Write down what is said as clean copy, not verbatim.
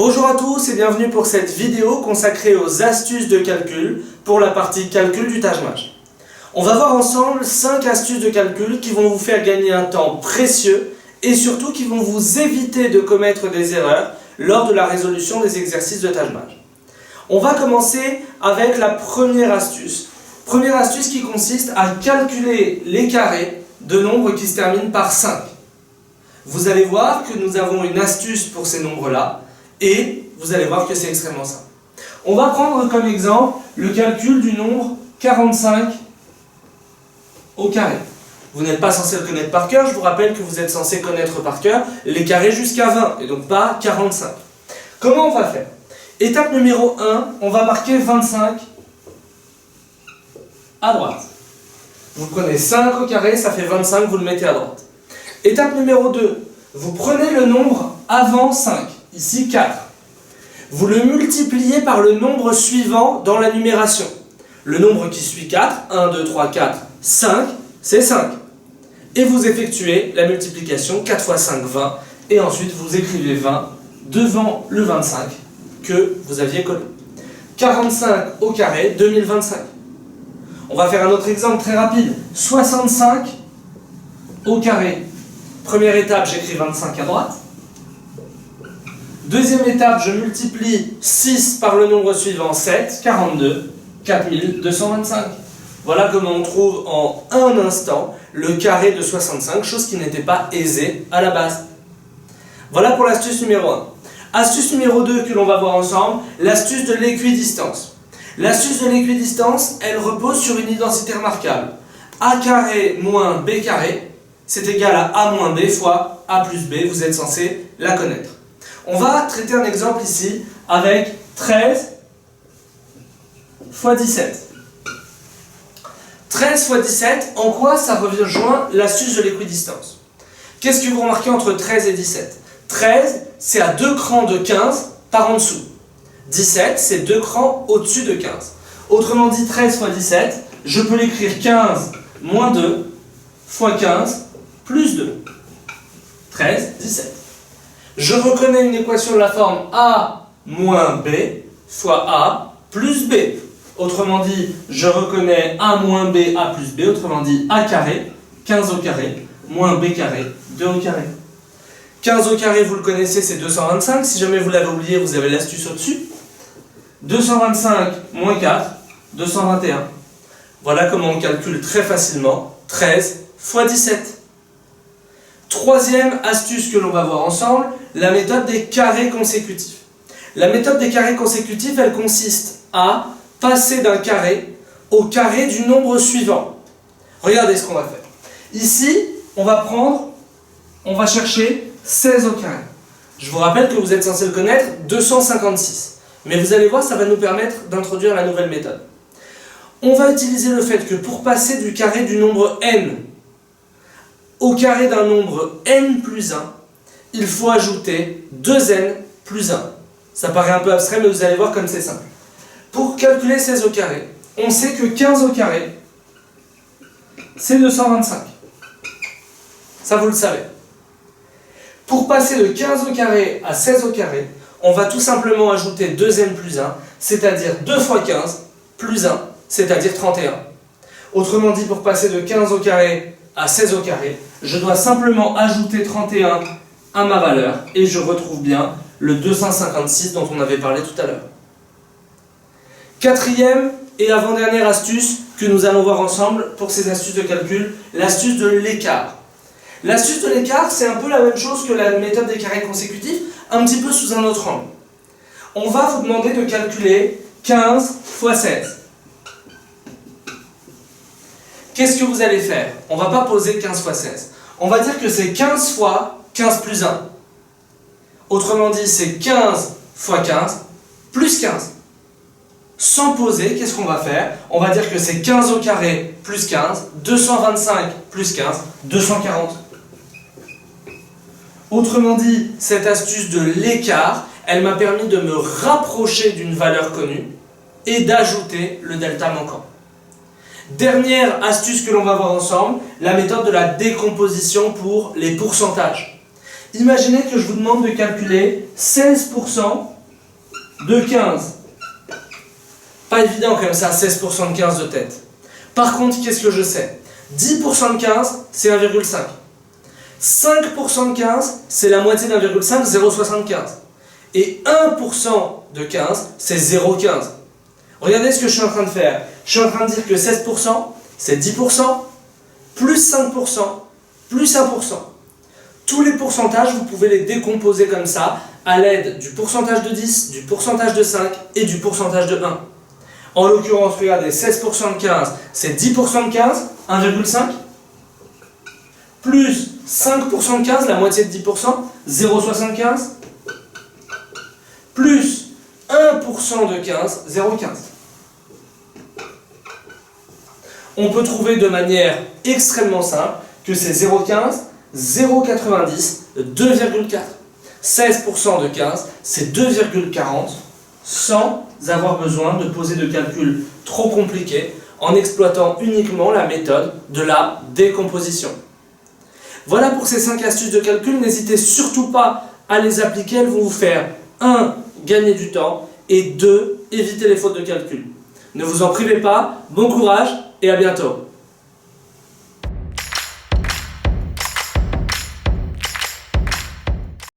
Bonjour à tous et bienvenue pour cette vidéo consacrée aux astuces de calcul pour la partie calcul du Taj-Mahal. On va voir ensemble 5 astuces de calcul qui vont vous faire gagner un temps précieux et surtout qui vont vous éviter de commettre des erreurs lors de la résolution des exercices de Taj-Mahal. On va commencer avec la première astuce. Première astuce qui consiste à calculer les carrés de nombres qui se terminent par 5. Vous allez voir que nous avons une astuce pour ces nombres-là. Et vous allez voir que c'est extrêmement simple. On va prendre comme exemple le calcul du nombre 45 au carré. Vous n'êtes pas censé le connaître par cœur, je vous rappelle que vous êtes censé connaître par cœur les carrés jusqu'à 20, et donc pas 45. Comment on va faire? Étape numéro 1, on va marquer 25 à droite. Vous prenez 5 au carré, ça fait 25, vous le mettez à droite. Étape numéro 2, vous prenez le nombre avant 5. Ici 4. Vous le multipliez par le nombre suivant dans la numération. Le nombre qui suit 4, 1, 2, 3, 4, 5, c'est 5. Et vous effectuez la multiplication, 4 fois 5, 20, et ensuite vous écrivez 20 devant le 25 que vous aviez collé. 45 au carré, 2025. On va faire un autre exemple très rapide. 65 au carré. Première étape, j'écris 25 à droite. Deuxième étape, je multiplie 6 par le nombre suivant, 7, 42, 4225. Voilà comment on trouve en un instant le carré de 65, chose qui n'était pas aisée à la base. Voilà pour l'astuce numéro 1. Astuce numéro 2 que l'on va voir ensemble, l'astuce de l'équidistance. L'astuce de l'équidistance, elle repose sur une identité remarquable. A carré moins B carré, c'est égal à A moins B fois A plus B, vous êtes censé la connaître. On va traiter un exemple ici avec 13 fois 17. 13 fois 17, en quoi ça rejoint l'astuce de l'équidistance? Qu'est-ce que vous remarquez entre 13 et 17? 13, c'est à 2 crans de 15 par en dessous. 17, c'est 2 crans au-dessus de 15. Autrement dit, 13 fois 17, je peux l'écrire 15 moins 2 fois 15 plus 2. 13, 17. Je reconnais une équation de la forme A moins B fois A plus B. Autrement dit, je reconnais A moins B, A plus B. Autrement dit, A carré, 15 au carré, moins B carré, 2 au carré. 15 au carré, vous le connaissez, c'est 225. Si jamais vous l'avez oublié, vous avez l'astuce au-dessus. 225 moins 4, 221. Voilà comment on calcule très facilement 13 fois 17. Troisième astuce que l'on va voir ensemble, la méthode des carrés consécutifs. La méthode des carrés consécutifs, elle consiste à passer d'un carré au carré du nombre suivant. Regardez ce qu'on va faire. Ici, on va chercher 16 au carré. Je vous rappelle que vous êtes censé le connaître, 256. Mais vous allez voir, ça va nous permettre d'introduire la nouvelle méthode. On va utiliser le fait que pour passer du carré du nombre n au carré d'un nombre n plus 1, il faut ajouter 2n plus 1. Ça paraît un peu abstrait, mais vous allez voir comme c'est simple. Pour calculer 16 au carré, on sait que 15 au carré, c'est 225. Ça, vous le savez. Pour passer de 15 au carré à 16 au carré, on va tout simplement ajouter 2n plus 1, c'est-à-dire 2 fois 15 plus 1, c'est-à-dire 31. Autrement dit, pour passer de 15 au carré à 16 au carré, je dois simplement ajouter 31 à ma valeur et je retrouve bien le 256 dont on avait parlé tout à l'heure. Quatrième et avant-dernière astuce que nous allons voir ensemble pour ces astuces de calcul, l'astuce de l'écart. L'astuce de l'écart, c'est un peu la même chose que la méthode des carrés consécutifs, un petit peu sous un autre angle. On va vous demander de calculer 15 fois 16. Qu'est-ce que vous allez faire? On ne va pas poser 15 fois 16. On va dire que c'est 15 fois 15 plus 1. Autrement dit, c'est 15 fois 15 plus 15. Sans poser, qu'est-ce qu'on va faire? On va dire que c'est 15 au carré plus 15, 225 plus 15, 240. Autrement dit, cette astuce de l'écart, elle m'a permis de me rapprocher d'une valeur connue et d'ajouter le delta manquant. Dernière astuce que l'on va voir ensemble, la méthode de la décomposition pour les pourcentages. Imaginez que je vous demande de calculer 16% de 15. Pas évident comme ça, 16% de 15 de tête. Par contre, qu'est-ce que je sais? 10% de 15, c'est 1,5. 5% de 15, c'est la moitié d'1,5, 0,75. Et 1% de 15, c'est 0,15. Regardez ce que je suis en train de faire. Je suis en train de dire que 16%, c'est 10%, plus 5%, plus 1%. Tous les pourcentages, vous pouvez les décomposer comme ça, à l'aide du pourcentage de 10, du pourcentage de 5 et du pourcentage de 1. En l'occurrence, regardez, 16% de 15, c'est 10% de 15, 1,5. Plus 5% de 15, la moitié de 10%, 0,75. Plus 1% de 15, 0,15. On peut trouver de manière extrêmement simple que c'est 0,15, 0,90, 2,4. 16% de 15, c'est 2,40, sans avoir besoin de poser de calculs trop compliqués, en exploitant uniquement la méthode de la décomposition. Voilà pour ces 5 astuces de calcul, n'hésitez surtout pas à les appliquer, elles vont vous faire 1. Gagner du temps et 2. Éviter les fautes de calcul. Ne vous en privez pas, bon courage et à bientôt.